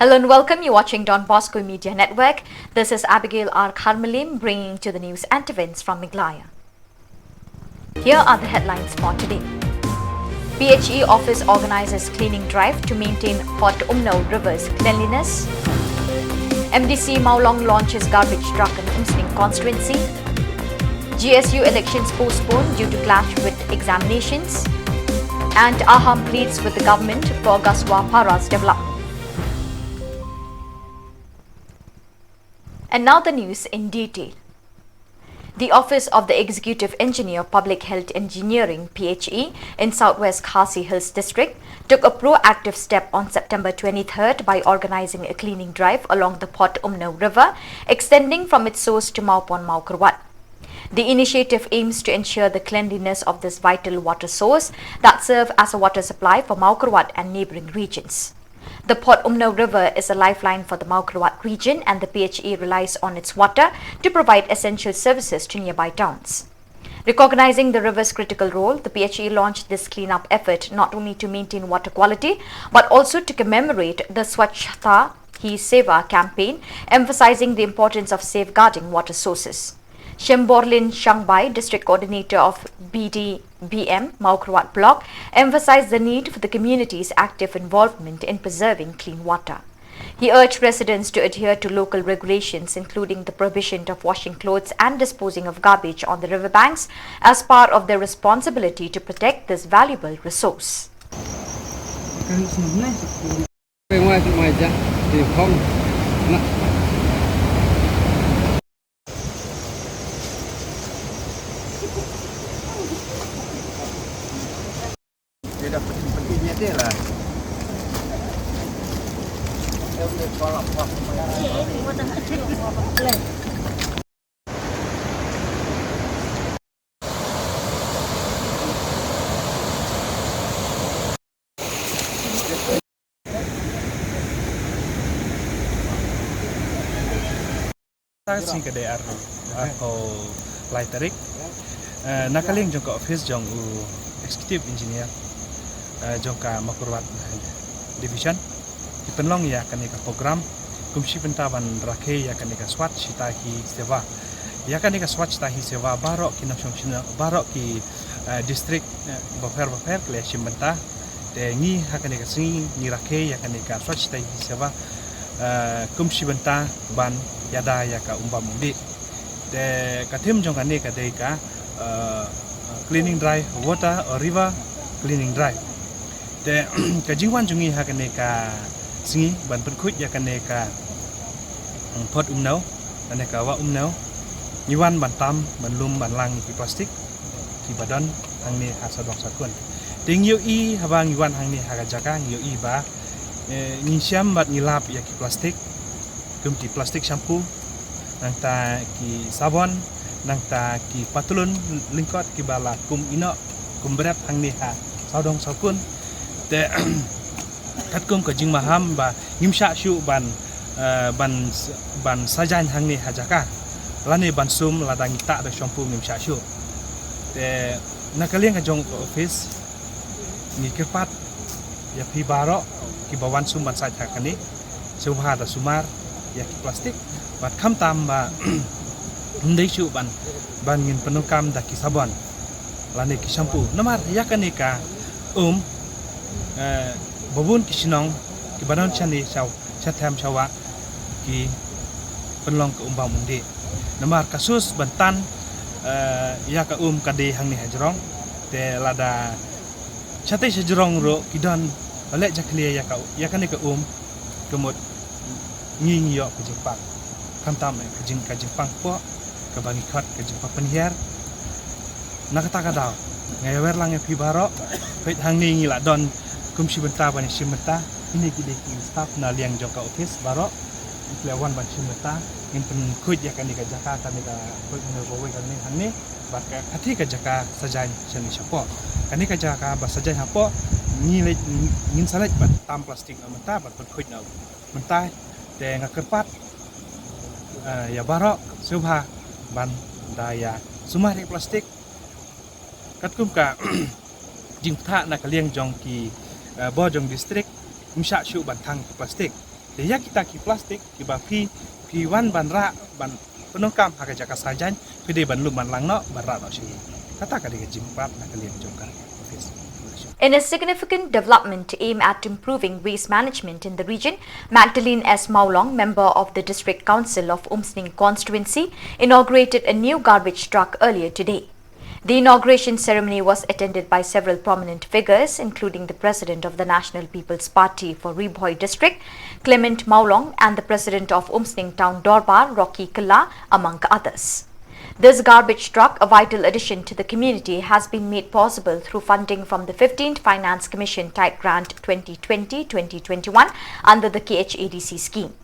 Hello and welcome. You're watching Don Bosco Media Network. This is Abigail R. Karmalim bringing to the news and events from Meghalaya. Here are the headlines for today. PHE office organizes cleaning drive to maintain Port Umnau River's cleanliness. MDC Maulong launches garbage truck in Umsning constituency. GSU elections postponed due to clash with examinations. And Aham pleads with the government for Gaswa Para's development. And now the news in detail. The Office of the Executive Engineer Public Health Engineering PHE in Southwest Khasi Hills District took a proactive step on September 23rd by organizing a cleaning drive along the Port Umnau River, extending from its source to Maupon Maukarwat. The initiative aims to ensure the cleanliness of this vital water source that serves as a water supply for Maukarwat and neighboring regions. The Port Umnau River is a lifeline for the Maukarwat region, and the PHE relies on its water to provide essential services to nearby towns. Recognizing the river's critical role, the PHE launched this cleanup effort not only to maintain water quality but also to commemorate the Swachhta Hi Seva campaign, emphasizing the importance of safeguarding water sources. Shemborlin Shangbai, District Coordinator of dbm Maukarwat Block, emphasized the need for the community's active involvement in preserving clean water. He urged residents to adhere to local regulations, including the prohibition of washing clothes and disposing of garbage on the riverbanks, as part of their responsibility to protect this valuable resource. Dia dah pergi-perginya dia lah. Dia boleh kolak-kolak. Sing kedai atau lai tarik nakaling jongka office jong executive engineer jongka Maukarwat division dipenlong ya kan ika program kumsi pentaban rakhe ya kan ika swat shitahi seva ya kan ika swat shitahi seva barok ki nasyong barok ki district bafer kle shimbenta de ngi hakan ika singi ni rakhe ya kan ika swat shitahi seva kumsi benta ban yada ya ka umba mudi de katim jong kan ika de ka cleaning drive water or river cleaning drive de kajingwan jungi hakaneka singi ban perkut ya kaneka Port Umnau kaneka wa Umnau niwan bantam banlum banlang ki plastik ki badan hangni hasadong sakun ting yo I habang niwan hangni haga jaka yo I ba ngisyam bat ngilap ya ki plastik kum ki plastik shampoo nangta ki sabon nangta ki patulun lingkot ki bala kum ino kum berat hangni ha sadong sakun te katkum ka jing maham ba ngimsha shu ban sajan hangni hajaka lani ban sum ladang ta da shampoo ngimsha shu te nakaliang ka jong office ni kepat ya pi baro ki bawan sum ban sajak kani subha da sumar ya ki plastik bat kham tam ba ndai shu ban ngin penukam da ki sabon lani ki shampoo namar ya kanika babun ki Shillong ki badan chani chaw chatham chawa ki penlong ke umba mundi namar kasus bantan ya ka kade hangni hajrong te lada chate hajrong ro kidan balek jaklia ya kanika kemut nging yo ke Jepang kantam ke Jepang po ke bangi khat ke Jepang penhiar nakata kadau ngawer lang pi baro peit hangni ngila don kumsi benta ban simenta ini ki staff na liang jongka office baro iklewan ban simenta in pen kuj ya kan ka jaka kan ka kuj no boy kan ni hangni ba ka khati ka jaka sajan chani chapo kan ka jaka ba sajan hapo ngin salat ban tam plastik amenta ba kuj na menta te ngakerpat ya baro subha ban daya sumari plastik katkum ka jingtha na kaliang jong ki bo jong district umsha shu ban thang plastik Ya kita ki plastik ki ba pi wan ban ra ban penokam haka jaka sajan pide ban lu ban lang no ban ra no shi kata ka de jimpat na kalian jongka office. In a significant development to aim at improving waste management in the region, Magdalene S. Maulong, member of the District Council of Umsning Constituency, inaugurated a new garbage truck earlier today. The inauguration ceremony was attended by several prominent figures, including the President of the National People's Party for Riboy District, Clement Maulong, and the President of Umsning Town Dorbar, Rocky Kalla, among others. This garbage truck, a vital addition to the community, has been made possible through funding from the 15th Finance Commission Tight Grant 2020-2021 under the KHADC scheme.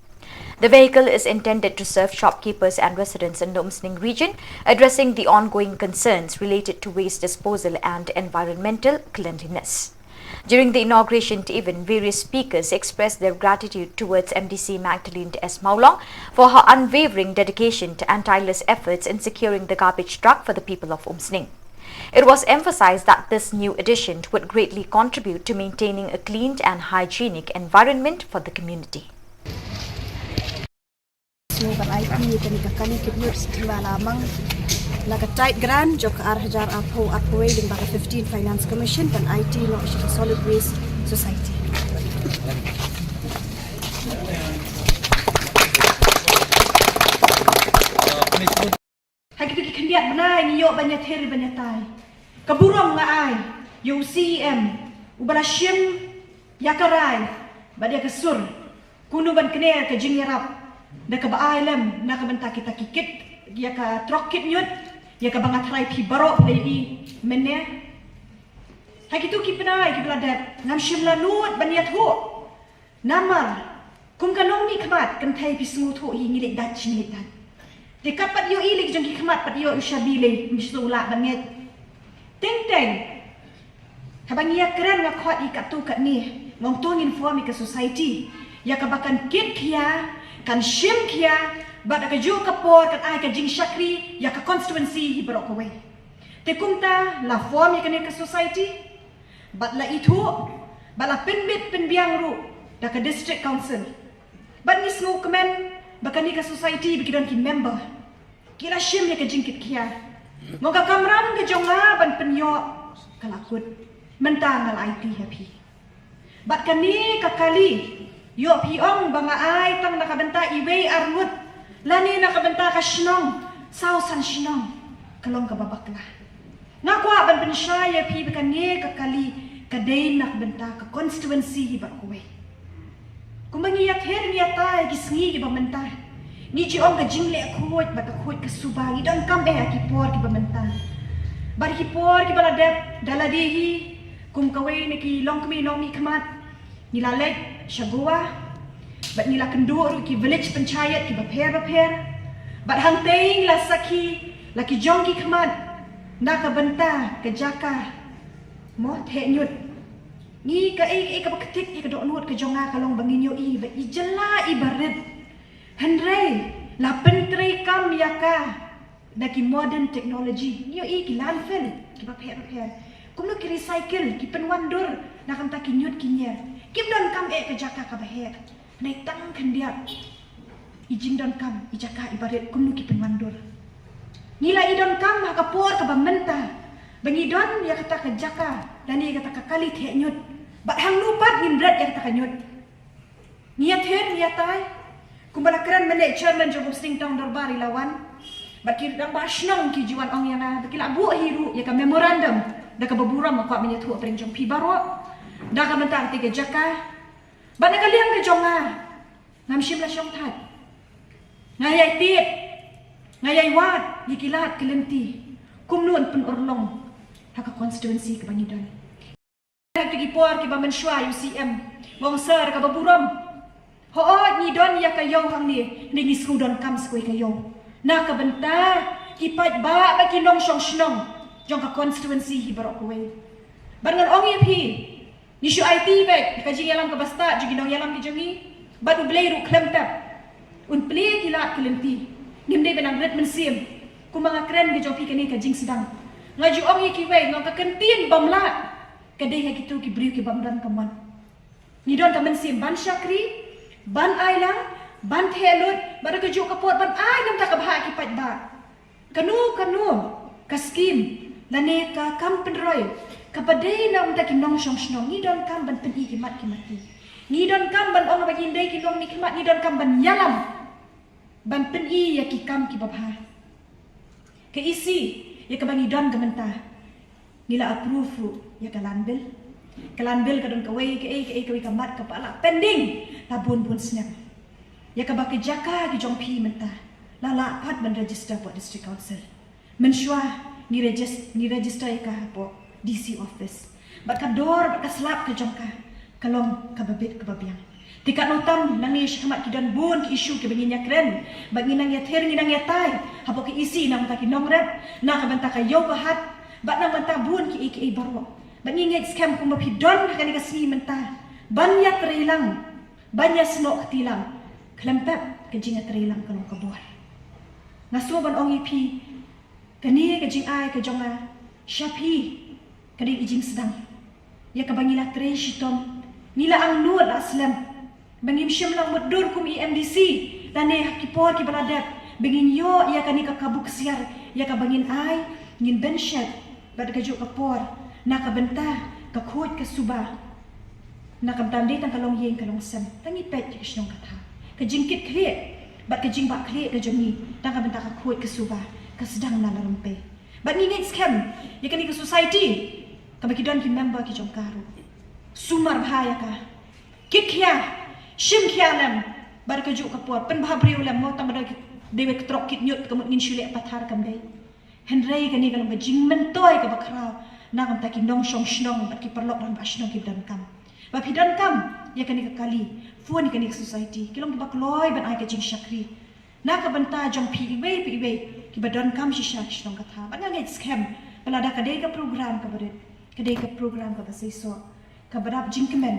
The vehicle is intended to serve shopkeepers and residents in the Umsning region, addressing the ongoing concerns related to waste disposal and environmental cleanliness. During the inauguration event, various speakers expressed their gratitude towards MDC Magdalene S. Maulong for her unwavering dedication to and tireless efforts in securing the garbage truck for the people of Umsning. It was emphasized that this new addition would greatly contribute to maintaining a clean and hygienic environment for the community. IT kani kibut lamang laga tight grant jok arhajar apo ling baga 15 Finance Commission dan IT no Solid Waste Society. Hagi kendiat benai ni yo banyak teri banyak tai. Kaburam ngai yo CM ubala shim yakarai badia kesur kunu ban kene ke jingyarap da ka baay lem na ka banta kita kikit ya ka trokit nyut ya ka bangat rai pi baro dei menne ha kitu ki penai ki bladat ngam shimla nuat baniat ho namar kum kanong mi khamat kan thai pi smooth ho hi ngilik dat chini dat de kapat yo ilik jong ki khamat pat yo ushabile misula baniat teng teng habang ya keren ngak khot ikat tu kat ni ngong tu inform ka society ya ka bakan kit kia kan shim kia bad ka ju kapor kan ai ka jing shakri ya ka constituency hi barok away te kumta la form ya kan ka society bad la itu bala pinbit pinbiang ru da ka district council bad ni smoke men bakan ni ka society bikidan ki member kila shim ya ka jing kit kia moga kamram ke jonga ban penyo kalakut mentang al IT happy bad kan ni ka kali yo piong banga ay tang nakabenta iway arngut lani nakabenta ka shnong sausan shnong kalong ka babakla ngakwa ban pensyaya pi bekanye ka kali kaday nakabenta ka constituency ba kuwe kumbangi her ni atay gisngi ba menta ni ji ong ka jingle akhot ba ka khot ka subangi don kam be ki por ki ba menta bar ki por ki bala dep daladihi kum kawe ni ki long kmi long mi khamat nilalek Shagua, bat nila kendur ki village panchayat ki baper, bat hangteng la saki, laki jongki khamat, naka benta ke jaka, mo the nyut, ni ka ka baketik ka dok nut ke jonga kalong banginyo i, bat i jela i barit, hendrei la pentrei kam yaka, daki modern technology, niyo i ki landfill ki baper, kumno ki recycle ki penwandur, nakam ta ki nyut ki nyer. Kim don kam ke jaka ka bahet naik tang kendiat ijin don kam ijaka ibarat kumnu ki penwandur nila idon kam ha ka por ka bamenta bangi don ya kata ka jaka dan ya kata ka kali the nyut bat hang lupat ngindrat ya kata ka nyut niat her niat tai kumbala kran mene chairman job sting tong dorbari lawan bat ki dang bashnong ki jiwan ong yana bakila bu hiru ya ka memorandum da ka baburam ko menya thu pring jong pi baro dah ka mentang tiga jaka bana kalian ke jonga ngam shim la shong that ngayai tiet ngayai wat yikilat kelenti kumnuan pen orlong haka constituency ke bangidan hak tigi por ki bamen shwa UCM wong sar ka baburam ho ni don ya ka yong hang ni ni skudon kam skoi ka yong na ka benta kipat ba ba kinong shong shnong jong ka constituency hi barok kowe bangan ong pi ni shu IT back ka jing yalam ka basta jing dong yalam ki jongi badu bleiru klempap un play kila kelenti nimde benang red mensim ku mga kren ke jopi kini ka jing sidang ngaju ong ki wei ngok ka kentin bamla ka dei ha kitu ki briu ki bamdan kamon ni don ka mensim ban shakri ban ai lang ban thelut bada kejuk kapot ban ai nam tak kabha ki pat ba kanu ka skim lane ka kam penroy kapadai nam tak kinong shong shnong ni don kam ban pen ki mati ni don kam ban ong bagi ndai ki long ni kimat ni don kam ban yalam ban pen ya ki kam ki babha ke isi ya ka bangi don gamenta nila approve ya kalanbil ka don kawai ke kamat kepala pending labun pun snap ya ka baki jaka ki jong pi menta lala pat ban register buat district council mensyua ni register ya ka po DC office bat ka dor bat ka slap ka jong ka kalong ka babit ka babiang tikat notam nangish hamat ki dan bun ki issue ki bangin ya kren bagi nang ya ther nang ya tai hapo ki isi nang ta ki nong rep na ka banta ka yo ka hat bat nang banta bun ki aka barwa bagi nget scam ko mapidon ka ni ka si menta banya trilang banya snok tilang klempep ka jinga trilang kalong ka buar ngaso ban ong ipi kani ka jing ai ka jonga shapi kadi ijing sedang ya ka bangila tre shitom nila ang nuat aslam bangim syam lang madur kum EMDC lane kipor ki baladap bangin yo ya kani ka kabuk siar ya ka bangin ai ngin benshet bad ka juk kapor na ka benta ka khot ka suba na ka tandai tang kalong yeng kalong sam tangi pet ki shnong katha ka jingkit khre bad ka jing ba khre ka jongi tang ka benta ka khot ka suba ka sedang na larumpe bad ni next scam ya kani ka society ka baki don ki member ki jong karu sumar bahaya ka kikya shim khialam bar ka juk kapor pen bhabriu lam mo tam bar dewe trok kit nyut kamut ngin shule pathar kam dei henrei kani kalong ka jing mentoy ka bakrau na kam taki nong shong shnong bar ki perlok ram ashnong ki dan kam ba pidan kam ya kani ka kali phone kani ka society kilong ki bakloi ban ai ka jing shakri na ka banta jong pi iwe ki badan kam shi shak shnong ka tha ban ngai scam balada ka dei ka program ka badet ka dei ka program ka basaiso ka badap jingkemen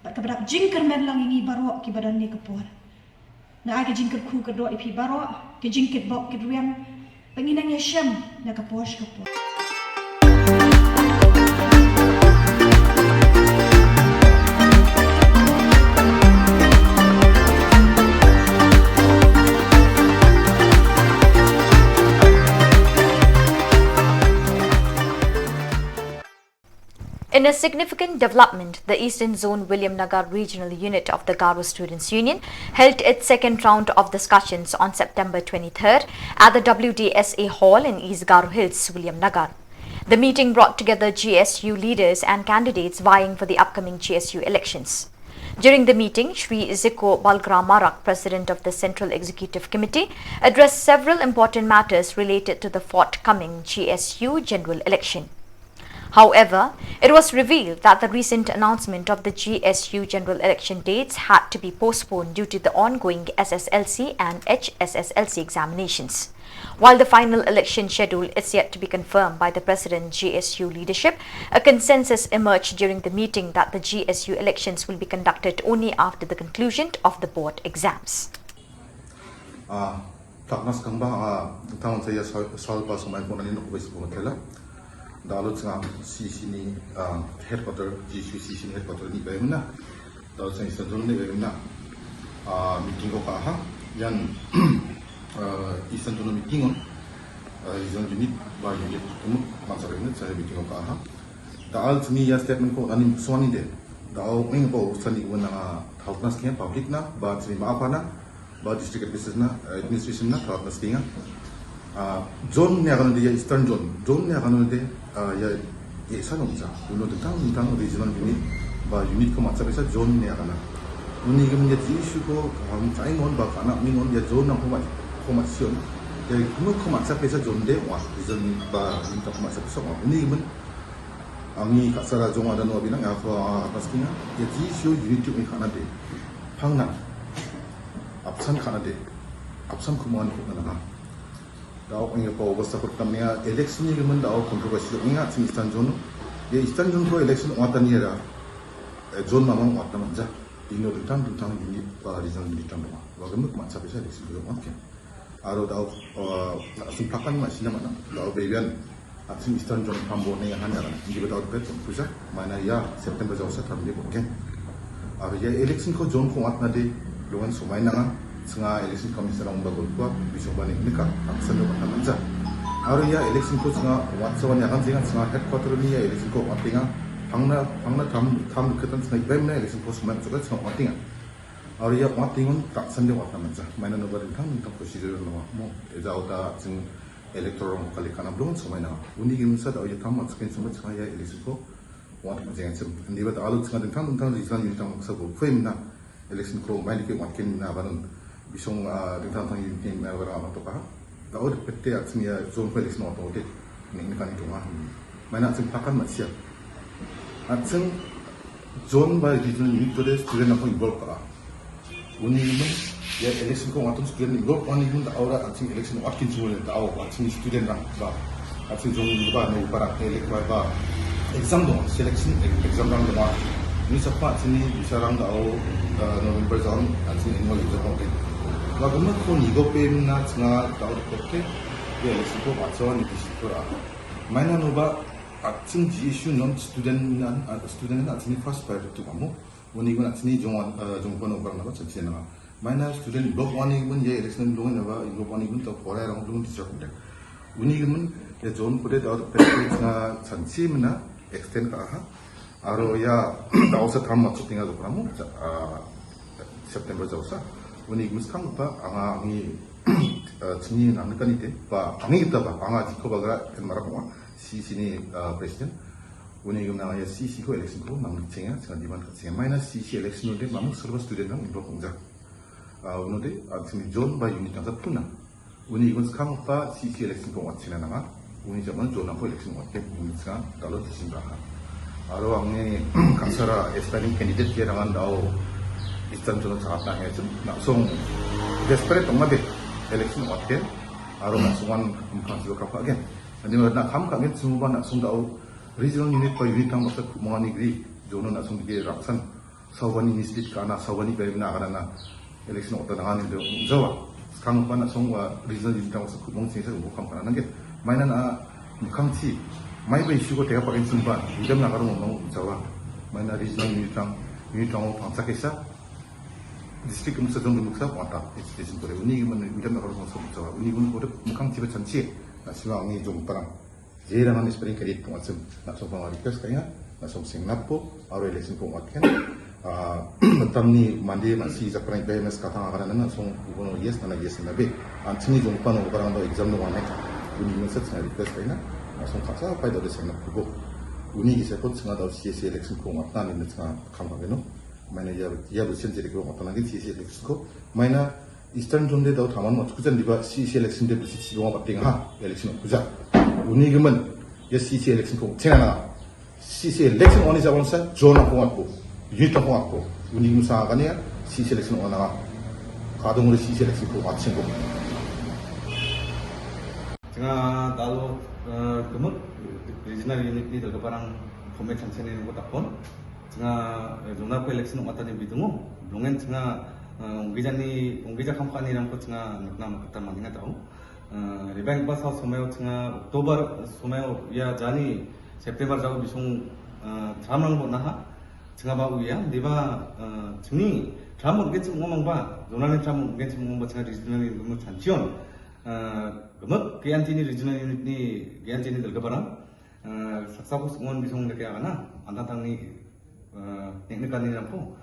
ka badap jingkermen lang ini baro ki badan ni kapor na ai ka jingker khu ka do ipi baro ke jingkit bok ki ruem penginang ya syam na kapor kapor. In a significant development, the Eastern Zone William Nagar Regional Unit of the Garo Students' Union held its second round of discussions on September 23rd at the WDSA Hall in East Garo Hills, William Nagar. The meeting brought together GSU leaders and candidates vying for the upcoming GSU elections. During the meeting, Shri Ziko Balgramarak, President of the Central Executive Committee, addressed several important matters related to the forthcoming GSU general election. However, it was revealed that the recent announcement of the GSU general election dates had to be postponed due to the ongoing SSLC and HSSLC examinations. While the final election schedule is yet to be confirmed by the President GSU leadership, a consensus emerged during the meeting that the GSU elections will be conducted only after the conclusion of the board exams. Dalut sengam CC ni headquarter GSU CC ni headquarter ni bayuna dalut seng Eastern ni bayuna meeting ko kaha yan Eastern meeting on Eastern unit ba unit tumu masuk unit saya meeting ko kaha dalut ni ya statement ko anim suani de daul ing ko sani wana thawnas kian public na ba sini ma apa na ba district administration na thawnas kinga zone ni akan dia Eastern zone ni akan dia ya sanumza uno tentang regional unit ba unit ko matsa besa zone ni akan uni kemen dia issue ko ham chaingon ba kana mingon ya zone na komasion ya kuno ko matsa besa zone de wa regional ba minta ko matsa besa wa uni kemen angi kasara zone ada no binang ya ko atas kina ya issue unit ko kana de phangna absan kana de absan kuman ko na daw ang ipo basta ko tamya election ni gaman daw controversy nga sa Eastern Zone ye Eastern Zone ko election watan niya zone mamang watan manja ino ditang ini pa regional ditang wa gamuk mat sa election ko okay aro daw simpakan ma sina mana daw bebian at sa Eastern Zone pambo na yan hanya hindi ba daw bet pusa mana ya September 20 tamde okay aro ye election ko zone ko wat na de luan sumai nanga senga election commission orang bagul kuat bisoban ini kan aksen luan manja aru ya election ko senga watsawan ya kan senga headquarter ni ya election ko watinga pangna tam ketan senga ibemna election ko sumai juga senga watinga aru ya watingun tak sende wat manja maina no barin kan tak procedure no mo ezauta sing electoral kali kana luan sumai nanga uni gimsa da ya tam matsken sumai senga ya election ko wat manja sem ndi bat alu senga tang rizan ni tang sabu femna election ko mai ke wakin na baron bisong dingtang tang yun na wala amat pa daw de pette at miya zone felix no to de ning kan ito ma mai na sing pakan ma siya at sing zone by region ni to de student ako involved ka uni mo ya election ko atong student involved on yung aura at sing election wakin zone daw at sing student rang ba at sing zone ba no para elect ba exam do selection exam rang ba ni sapa sini bisa rang daw November zone at sing annual exam ko Wagamat ko nigo pem na nga tao kote ya lesiko watsawan ni bisipura mana no ba atsing issue non student na atsini first priority to kamu woni gun atsini jongpon over na ba chachena mana student block wani gun ye election lungan na ba block wani gun to pora rang lungan tisok de woni gun ya zone pode da na chanchi mena extend ka ha aro ya daosa tham ma chutinga do kamu September jausa Wani muskang pa angi chini namnikan ite pa angi kita pa anga jiko bagara kan marapwa CC ni president wani gumna ya CC ko election ko namnik chenga chang diman ka chenga minus CC election de mamu serba student nang ibo kongja uno de chini zone by unit ang puna wani muskang pa CC election ko watchina nanga wani jaman zone ang election watte muska dalo tisinda aro angi kansara aspiring candidate ke rangan dao Istan jono sangat nangis, langsung desperate tengah deh election waktu, aru langsungan mungkin juga kapal kan, nanti nak ham kan semua langsung tahu regional unit per unit tang masa kumpulan negeri, jono langsung di raksan, sawani mislit karena sawani berimna karena election waktu nangan itu Jawa, sekarang apa langsung regional unit tang masa kumpulan sini saya bukan karena nanti, mainan mungkin sih, main isu ko tega pakai sumban, idam nak karena ngomong Jawa, mainan regional unit tang pangsa kisah district musa jong musa wata education kore uni gimana udah nak orang musa jawa uni gimana kore mukang tiba canci nasiwa ngi jong perang jera man spring kredit macam nak so pang request kaya nak so Singapore aro election ko watken mentam ni mandi masih zakran BMS kata ngakaran na so ubono yes na yes na be antini jong pan orang do exam no wana uni musa sa request kaya nak so kasa pa do Singapore uni gisa ko singa do CC election ko watna ni na kama beno Mana ya bersihin jadi kalau orang lagi CC election ko, mana Eastern Zone deh tahu taman macam kujan di bawah CC election deh bersih doang apa tinggal election kujan. Uni gemen ya CC election ko, cina CC election oni zaman sa zona ko aku, unit ko aku. Uni musa kan ya CC election ona kadang udah CC election ko macam ko. Tengah tahu gemuk regional unit ni dalam barang komen chancenin ko takon. Tengah zona ko election mata ni bidungo longen tengah unggi자 컴퍼니랑 거 tengah nakna kita mandinga tahu ribank pas someo tengah Oktober someo ya jani September jago bisung jamang bo naha tengah ba uya diba tengni jamang get ngomong ba zona ni jamang get ngomong ba tengah regional ni ngomong chanchion gemuk kiantini regional unit ni kiantini dalgabarang saksabu ngon bisung leke ana antantang ni neknekan ni nampo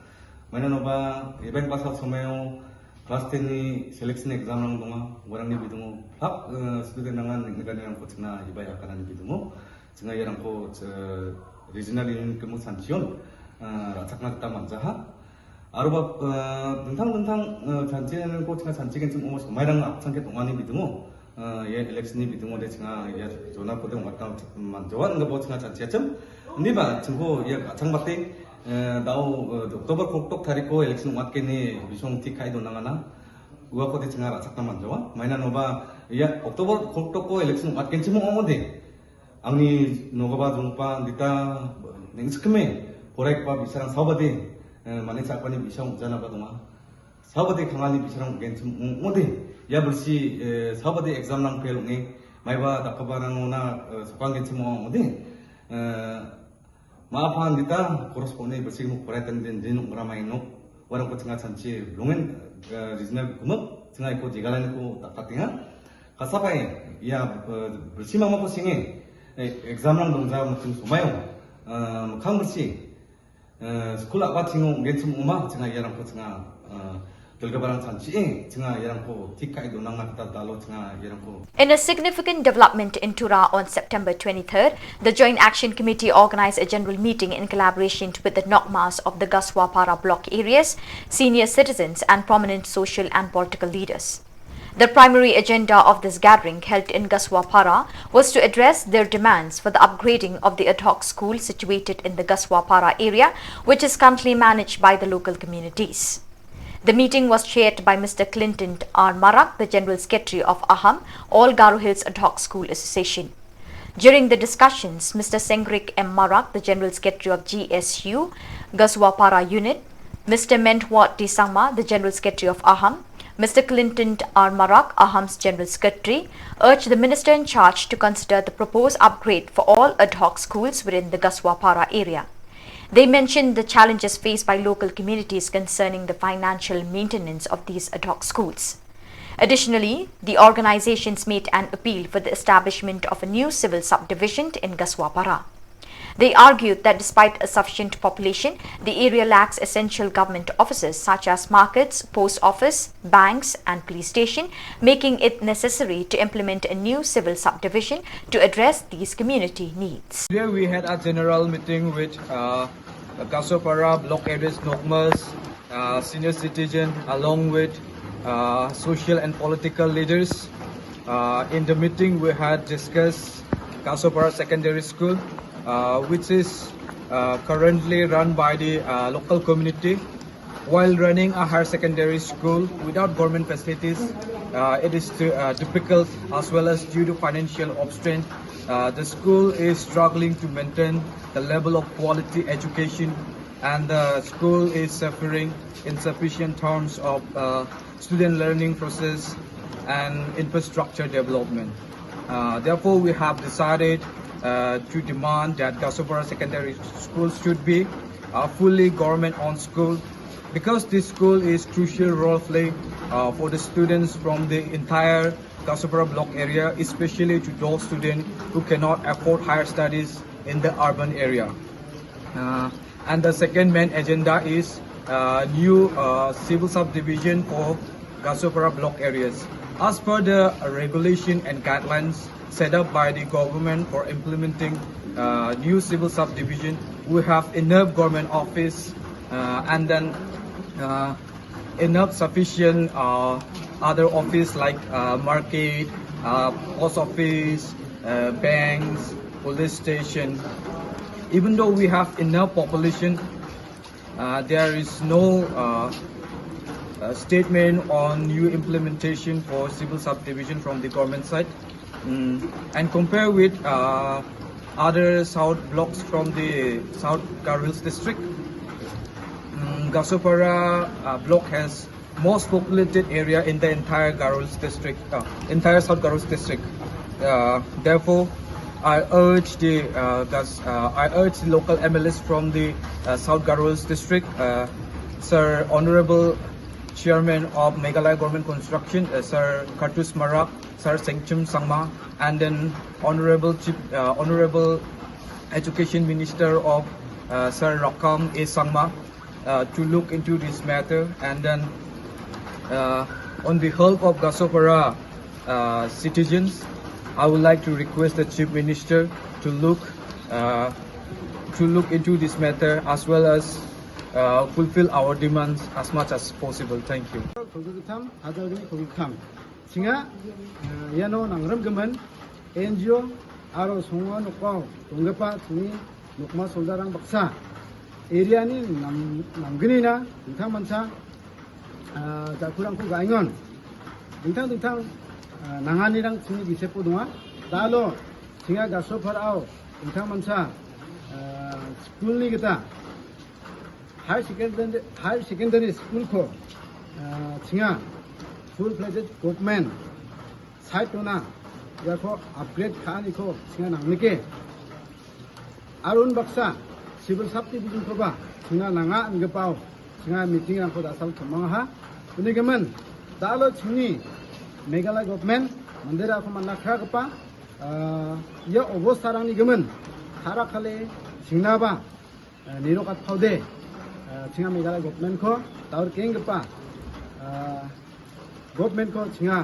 mana noba event pasal someo kelas 10 ni selection exam nang donga orang ni bidungo hak student nangan neknekan ni nampo cina ibaya kanan bidungo cina yang nampo regional unit kemu sanction racakna kita manjaha aruba tentang janji는 ko cina janjigen 좀 오면서 마이랑 앞창게 동안이 bidungo ya election ni bidungo de cina ya zona ko de matang manjawan ngabo cina janjiya 좀 ini ba cengko ya kacang batik daw Oktober koktok tariko election watkeni bisong tikai do nangana gua ko de cengara sakta manjawa maina noba ya Oktober koktok ko election watken cimo ongode angni nogoba jongpa dita ningskme 보라ik pa bisarang sabade mane sakpani bisang jana ba donga sabade khangani bisarang gen cimo ongode ya bersi sabade exam nang pelunge maiba dakabarang ona sakang gen cimo ongode maafan kita korresponden bersih mu koraitan den dinu ramai no warang ko tengah sanci longen regional kumuk tengah ikut jagalan ko tak tengah kasapai ya bersih mama ko singe exam lang dongja macam sumayo kang bersih sekolah apa tinggung gentum umah tengah yarang ko tengah kelgabaran sanci tengah yarang ko tikai donang nakta dalo tengah yarang ko. In a significant development in Tura on September 23rd, the Joint Action Committee organized a general meeting in collaboration with the Nokmas of the Gaswapara block areas, senior citizens and prominent social and political leaders. The primary agenda of this gathering, held in Gaswapara, was to address their demands for the upgrading of the ad hoc school situated in the Gaswapara area, which is currently managed by the local communities. The meeting was chaired by Mr. Clinton R. Marak, the General Secretary of AHAM, All Garo Hills Ad Hoc School Association. During the discussions, Mr. Sengrik M. Marak, the General Secretary of GSU, Gaswapara Unit, Mr. Mentwat D. Sangma, the General Secretary of AHAM, Mr. Clinton R. Marak, AHAM's General Secretary, urged the Minister in charge to consider the proposed upgrade for all ad hoc schools within the Gaswapara area. They mentioned the challenges faced by local communities concerning the financial maintenance of these ad hoc schools. Additionally, the organizations made an appeal for the establishment of a new civil subdivision in Gaswapara. They argued that despite a sufficient population, the area lacks essential government offices such as markets, post office, banks and police station, making it necessary to implement a new civil subdivision to address these community needs. Here we had a general meeting with Gaswapara block areas Nokmas, senior citizen along with social and political leaders. In the meeting we had discussed Gaswapara Secondary School, which is currently run by the local community. While running a higher secondary school without government facilities, it is difficult as well as due to financial constraint. The school is struggling to maintain the level of quality education, and the school is suffering insufficient terms of student learning process and infrastructure development. Therefore, we have decided to demand that Gaswapara Secondary School should be a fully government-owned school, because this school is crucial role play for the students from the entire Gaswapara block area, especially to those students who cannot afford higher studies in the urban area. And the second main agenda is new civil subdivision for Gaswapara block areas. As per the regulation and guidelines set up by the government for implementing new civil subdivision, we have enough government office and then enough sufficient other office like market, post office, banks, police station. Even though we have enough population, there is no statement on new implementation for civil subdivision from the government side. And compare with other south blocks from the South Garo Hills district, Gaswapara block has most populated area in the entire Garo Hills district, entire South Garo Hills district. Therefore, I urge the local MLAs from the South Garo Hills district, Sir Honorable Chairman of Meghalaya Government Construction, Sir Kartus Marak, Sir Sengchum Sangma, and then Honorable Education Minister of Sir Rakam A. Sangma to look into this matter. And then on behalf of Gaswapara citizens, I would like to request the Chief Minister to look into this matter as well as fulfill our demands as much as possible. Thank you. Singa yano nangram gaman NGO aro songo nokau tunggapa tuni nokma soldarang baksa area ni namgini na dingtang mansa jakurang ku gaingon dingtang nanganirang tuni bisepo dunga dalo singa Gaswapara au dingtang mansa school ni kita higher secondary school ko singa full-fledged government site na therefore upgrade khani ko singa nangnike arun baksa civil subdivision ko ba singa nanga ngapau singa meeting rang ko dasal thomang ha uni gemen dalo chini Meghalaya government mandira ko man nakha gapa ya obostha rang ni gemen sara khale singnaba nirokat phaude singa Meghalaya government ko taur keng gapa government ko singa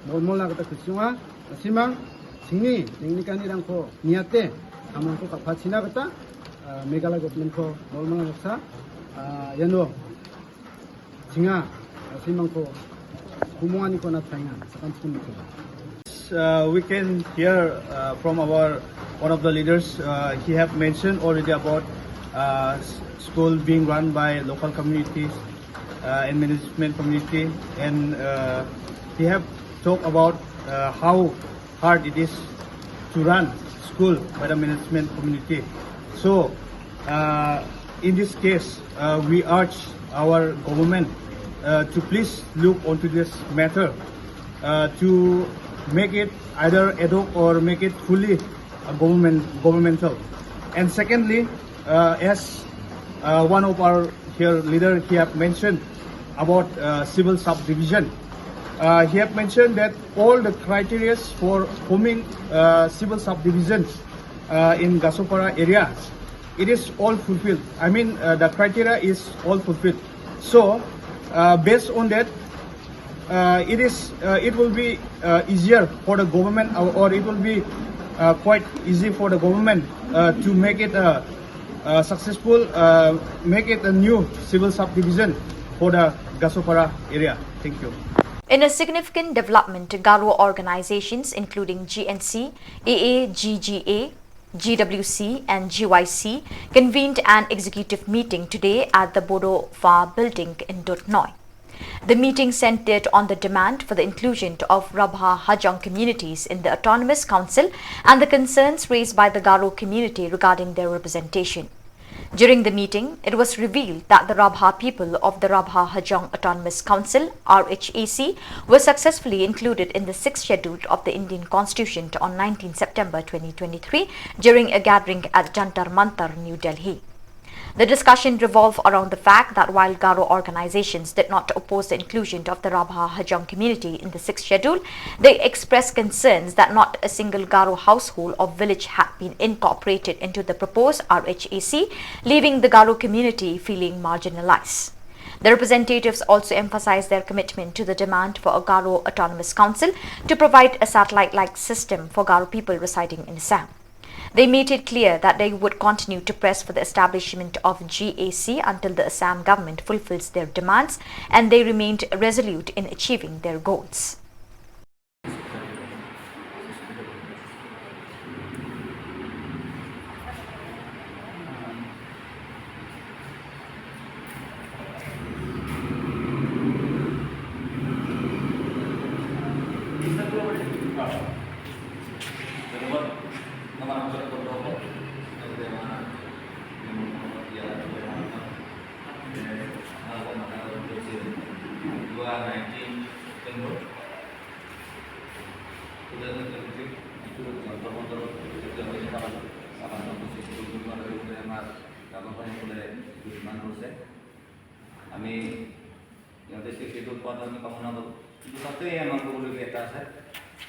molmol na kata kusunga simang singni teknikani rang ko niate amon ko kapachina kata Meghalaya government ko molmol na kata yano singa simang ko kumungani ko na tsainga sakam sumi ko. We can hear from our one of the leaders. He have mentioned already about school being run by local communities and management community, and he have talked about how hard it is to run school by the management community. So in this case, we urge our government to please look onto this matter to make it either ad hoc or make it fully governmental. And secondly, as one of our here leader he have mentioned about civil subdivision. He have mentioned that all the criteria for forming civil subdivisions in Gasopara area, it is all fulfilled. I mean, the criteria is all fulfilled. So, based on that, it will be easier for the government, or it will be quite easy for the government to make it successful, make it a new civil subdivision for the Gasopara area. Thank you. In a significant development, Garo organizations including GNC, AAGGA, GWC and GYC convened an executive meeting today at the Bodo Fa building in Duthnoi. The meeting centered on the demand for the inclusion of Rabha Hajong communities in the Autonomous Council and the concerns raised by the Garo community regarding their representation. During the meeting, it was revealed that the Rabha people of the Rabha Hajong Autonomous Council (RHAC) were successfully included in the 6th schedule of the Indian Constitution on 19 September 2023 during a gathering at Jantar Mantar, New Delhi. The discussion revolved around the fact that while Garo organizations did not oppose the inclusion of the Rabha Hajong community in the 6th schedule, they expressed concerns that not a single Garo household or village had been incorporated into the proposed RHAC, leaving the Garo community feeling marginalized. The representatives also emphasized their commitment to the demand for a Garo Autonomous Council to provide a satellite-like system for Garo people residing in Assam. They made it clear that they would continue to press for the establishment of GAC until the Assam government fulfills their demands, and they remained resolute in achieving their goals. আমি ইয়াতে শিক্ষিত আমি কামনা কৰোঁ কিন্তু তাতে আমাৰ ক'বলগীয়া এটা আছে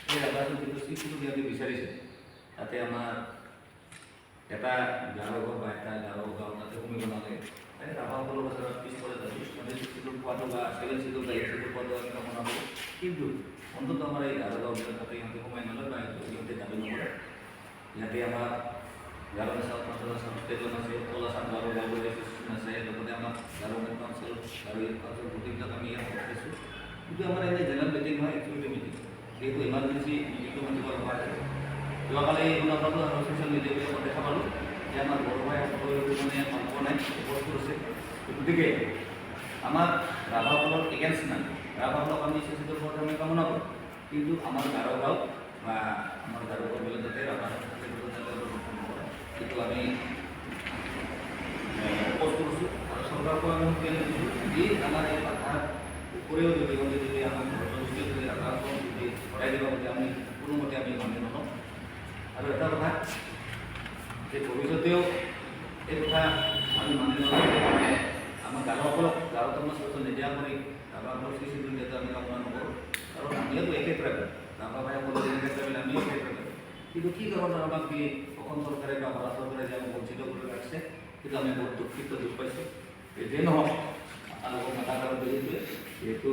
সেই ৰাভাটো যিটো শিক্ষিত সিহঁতে বিচাৰিছে তাতে আমাৰ এটা গাঁও বা এটা গাঁও তাতে কমিব নালাগে এই ৰাভাসকলৰ ওচৰত পিছফালে যাবি মানে শিক্ষিত পোৱাটো বা ছেকেণ্ড শিক্ষিত বা শিক্ষিত পোৱাটো আমি কামনা কৰোঁ কিন্তু অন্তত আমাৰ এই গাঁও তাতে সিহঁতে সোমাই নলয় বা সিহঁতে দাবী নকৰে ইয়াতে আমাৰ Garo National Council State আছে Olasan Garo Garo Association আছে লগতে আমাৰ Garo Council Garo Council গোটেইবিলাক আমি ইয়াত পাইছোঁ কিন্তু আমাৰ এই জেনেৰেল মিটিং হয় এক্সিকিউটিভ মিটিং যেহেতু ইমাৰ্জেঞ্চি মিটিংটো মাতিব লগা আছে যোৱাকালি আপোনালোকৰ আৰু ছ'চিয়েল মিডিয়াত দেখা পালোঁ যে আমাৰ বড়ো ভাই মানে মাতিব নাই বস্তু আছে গতিকে আমাৰ ৰাভাসকলৰ এগেইনষ্ট নাই ৰাভাসকলক আমি চিচিৰ ওপৰত আমি কামনা কৰোঁ কিন্তু আমাৰ গাঁও গাঁও বা আমাৰ গাঁও গাঁওবিলাক যাতে Rabha itu kami pos kursus serta kami di kamar yang pakar Korea juga di yang berfungsi di atas di Korea juga kami perlu kami kami nonton ada kita apa di Korea itu kita kami mandi nonton sama আমাৰ গাঁওসকলক গাঁৱত আমাৰ সচেতন নিদিয়া কৰি ৰাভাসকলক চিচিটো যিহেতু আমি কামনা নকৰোঁ কাৰণ আমিওতো একে ট্ৰাইবেল ৰাভা ভাইসকলৰ যেনেকৈ ট্ৰাইবেল আমিও একে ট্ৰাইবেল কিন্তু কি কাৰণত আমাক কি অসম চৰকাৰে বা ভাৰত চৰকাৰে যে আমাক বঞ্চিত কৰি ৰাখিছে কিন্তু আমি বহুত দুখ পাইছোঁ যিয়ে নহওক আপোনালোকক মাথা কৰা বুলিয়ে যিহেতু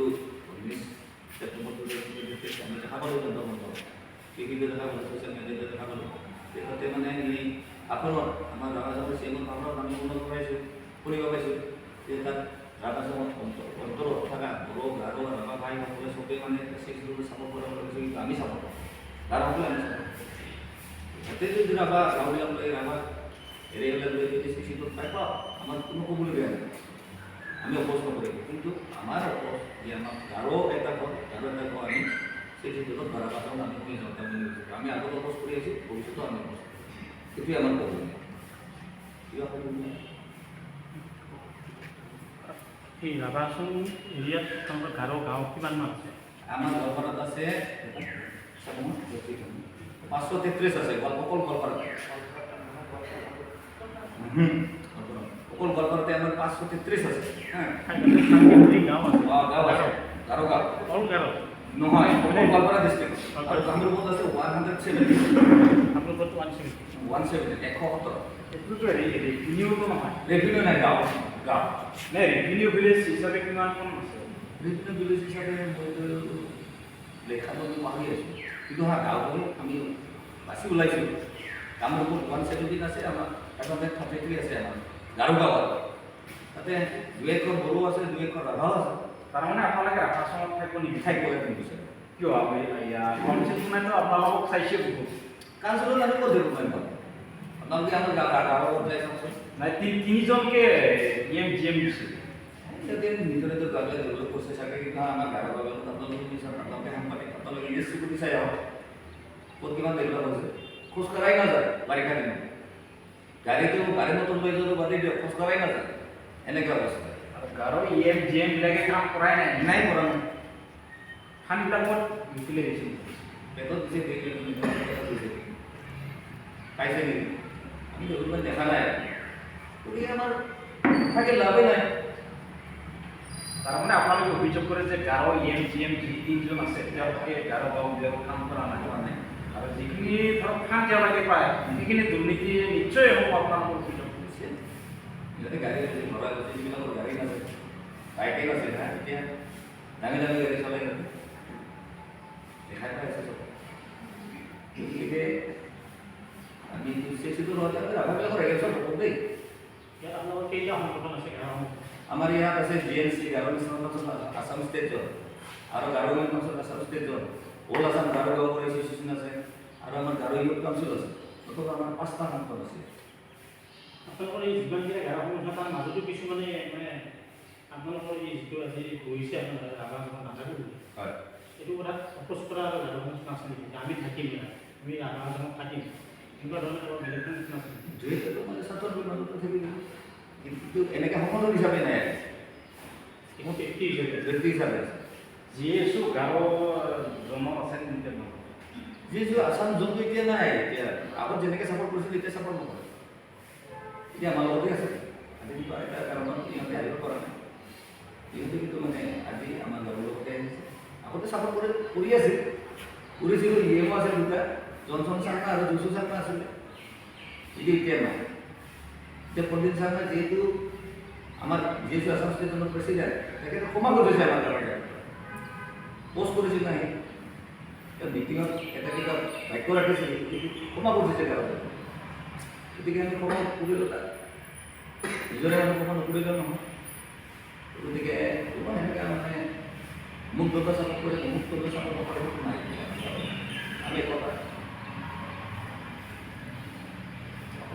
19 ছেপ্টেম্বৰ 2023 আমি দেখা পালোঁ যন্ত্ৰ টিভিতে দেখা পালোঁ ছ'চিয়েল মিডিয়াতে দেখা পালোঁ তেখেতে মানে এই আখৰত আমাৰ ৰাভাজনৰ চেমন আখৰত আমি উন্নত কৰাইছোঁ শুনিব পাইছোঁ যে তাত ৰাভাজনৰ অন্তৰত থকা বড়ো গাৰো ৰাভা ভাইসকলে চবেই মানে চিচিটো চাপৰ্ট কৰিব লাগিছে কিন্তু আমি চাপৰ্ট কৰোঁ গাৰোসকলে আমি চাপৰ্ট কৰোঁ ইয়াতে যদি ৰাভা গাঁৱলীয়া লৈ ৰাভা এৰিয়ালৈ লৈ যদি চিচিটোত পাই পাওঁ আমাৰ কোনো ক'বলগীয়া নাই আমি অপোজ নকৰিম কিন্তু আমাৰ অপোজ যে আমাক গাৰো এটা কওঁ আমি চিচিটোত ধৰা পাছত আমি শুনি যাওঁ আমি আগত অপোজ কৰি আছোঁ ভৱিষ্যতেও আমি অপোজ কৰিম এইটোৱে আমাৰ ক'ব কিবা ক'ব এই ৰাভাচোন এৰিয়াত তোমালোকৰ গাৰো গাঁও কিমানমান আছে আমাৰ গোৱালপাৰাত আছে 533 আছে অকল গোৱালপাৰাত অকল গোৱালপাৰাতে আমাৰ 533 আছে গাঁও আছে গাঁও আছে গাৰো গাঁও অল গাৰো নহয় অকল গোৱালপাৰা ডিষ্ট্ৰিক্ট আৰু কামৰূপত আছে 170 আপোনালোকৰ 170 এইটোতো ৰেভিনিউটো নহয় ৰেভিনিউ নাই গাঁও নাই ৰেভিনিউ ভিলেজ হিচাপে কিমান কম আছে ৰেভিনিউ ভিলেজ হিচাপে মইতো লেখাটো পাহৰি আছোঁ কিন্তু গাঁওখন আমি বাছি ওলাইছোঁ কামৰূপত 170 আছে আমাৰ তাৰপৰা 33 আছে আমাৰ গাৰো গাঁৱত তাতে 2 একৰ বড়ো আছে 2 একৰ ৰাভাও আছে তাৰমানে আপোনালোকে ৰাভাচনত থাকিব নেকি থাকিব বিচাৰে কিয় কনষ্টিটিউশ্যনটো আপোনালোকক চাইছে বহুত কাউন্সিলৰ আমি ক'ত দিব পাৰিম আপোনালোকে আমাৰ গাঁৱত যাই চাওকচোন নাই তিনিজনকে জিএম দিছে সিহঁতে নিজৰ নিজৰ গাঁৱলৈ ডেভেলপ কৰিছে চাগে কিন্তু আমাৰ গাঁৱৰ গাঁৱত আপোনালোকে বিচাৰে আপোনালোকে সাংবাদিক আপোনালোকে ইণ্ডাষ্ট্ৰিটো চাই আহক ক'ত কিমান ডেভেলপ হৈছে খোজকাঢ়াই নাযায় বাৰিষা দিনত গাড়ী মটৰ লৈ যোৱাটো বাদেই দিয়ক খোজকাঢ়াই নাযায় এনেকুৱা অৱস্থা আৰু গাঁৱৰ জিএম বিলাকে কাম কৰাই নাই কৰা নাই ফাণ্ডবিলাকত বিকিলে দিছিল পেটত দিছে পাইছে নেকি আমি ডেভেলপমেণ্ট দেখা নাই গতিকে আমাৰ থাকে লাভেই নাই তাৰমানে আপোনালোকে অভিযোগ কৰে যে গাঁৱৰ জিএম তিনিজন আছে তেওঁলোকে গাঁৱৰ গাঁওবিলাকত কাম কৰা নাই আৰু যিখিনি ধৰক ফাণ্ড তেওঁলোকে পায় সেইখিনি দুৰ্নীতি নিশ্চয় হ'ব আপোনালোকৰ অভিযোগ কৰিছে যদি গাড়ী ধৰা যিবিলাকৰ গাড়ী নাছে বাইকে নাছে না এতিয়া দামী গাড়ী চলাই নাছে দেখাই পাই আছে চব গতিকে আমি চিচিটো নহ'লে ৰাভাবিলাকৰ এগেঞ্চত হ'ব দেই ইয়াত আপোনালোকৰ কেইটা সংগঠন আছে গাঁৱৰ আমাৰ ইয়াত আছে GNC Garo mission Assam state zone আৰু Garo mission Assam state zone all Assam Garo গাঁও এছ'চিয়েশ্যন আছে আৰু আমাৰ গাৰো ইউথ কাউন্সিল আছে মুঠতে আমাৰ 5টা সংগঠন আছে আপোনালোকৰ এই যিমানকেইটা গাঁও সংগঠন তাৰ মাজতো কিছুমানে মানে আপোনালোকৰ এই যিটো আজি গৈছে আপোনাৰ ৰাভাজন নাথাকো হয় এইটো কথা অপোজ কৰা আৰু গাঁও সংগঠন আছে নেকি আমি থাকিম আমি ৰাভাজনত থাকিম এনেকুৱা ধৰণৰ বেলেগ সংগঠন আছে যিহেতু মানে ছাত্ৰৰ মাজতো থাকিব কিন্তু এনেকৈ সকলো হিচাপে নাই ব্যক্তি হিচাপে আছে যিহেতু গাঁও জন আছে যিহেতু আসাম জোনটো এতিয়া নাই এতিয়া আগত যেনেকৈ ছাপৰ্ট কৰিছিল এতিয়া ছাপৰ্ট নকৰে এতিয়া আমাৰ লগতে আছে আজি কিন্তু এটা কাৰণত ইহঁতে আহিব পৰা নাই ইহঁতে কিন্তু মানে আজি আমাৰ গাঁৱৰ লগতে আহিছে আগতে ছাপৰ্ট কৰি আছিল কৰিছিল ইএমও আছিল দুটা জনচন চাৰ্মা আৰু জুচু চাৰ্মা আছিলে এতিয়া নাই এতিয়া পণ্ডিত চাৰ্মা যিহেতু আমাৰ যিহেতু আসাম ষ্টেটৰ প্ৰেচিডেণ্ট তেখেতে ক্ষমা কৰিছে আমাৰ গাঁৱৰ পোষ্ট কৰিছিল নাই মিটিঙত এটা কিবা বাক্য ৰাখিছিল ক্ষমা কৰিছে গাঁৱত গতিকে আমি ক্ষমা কৰিলোঁ তাক নিজৰে আমি ক্ষমা নকৰিলেও নহয় গতিকে ইমান সেনেকৈ মানে মোক দুটা চাপৰ্ট কৰে মোক দুটা চাপৰ্ট নকৰিব নাই আমি কথা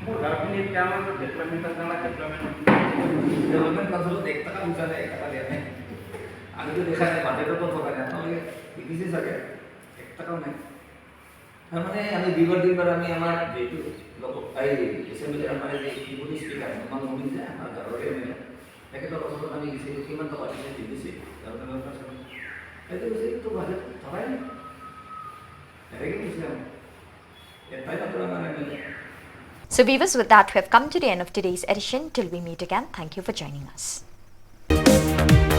মোৰ গাঁওখিনিত আমাৰ ডেভেলপমেণ্ট কাউন্সিলত 1 টকা পইচা নাই 1 টকা দিয়া নাই আমিতো দেখা নাই বাজেটতো থকা নাই আপোনালোকে দেখিছে চাগে 1 টকাও নাই তাৰমানে আমি দিনবাৰ আমি আমাৰ যিটো এই এছেম্বলিৰ আমাৰ যি ডিপুটি স্পীকাৰ আমাৰ নমিন যে আমাৰ গাঁৱৰে মানে তেখেতৰ ওচৰত আমি দিছিলোঁ কিমান টকা দিছে সেইটো কৈছে কিন্তু বাজেট থকাই নাই এনেকৈ কৈছে আমি এটাই মাত্ৰ আমাৰ MLA So viewers, with that we have come to the end of today's edition. Till we meet again, thank you for joining us. News.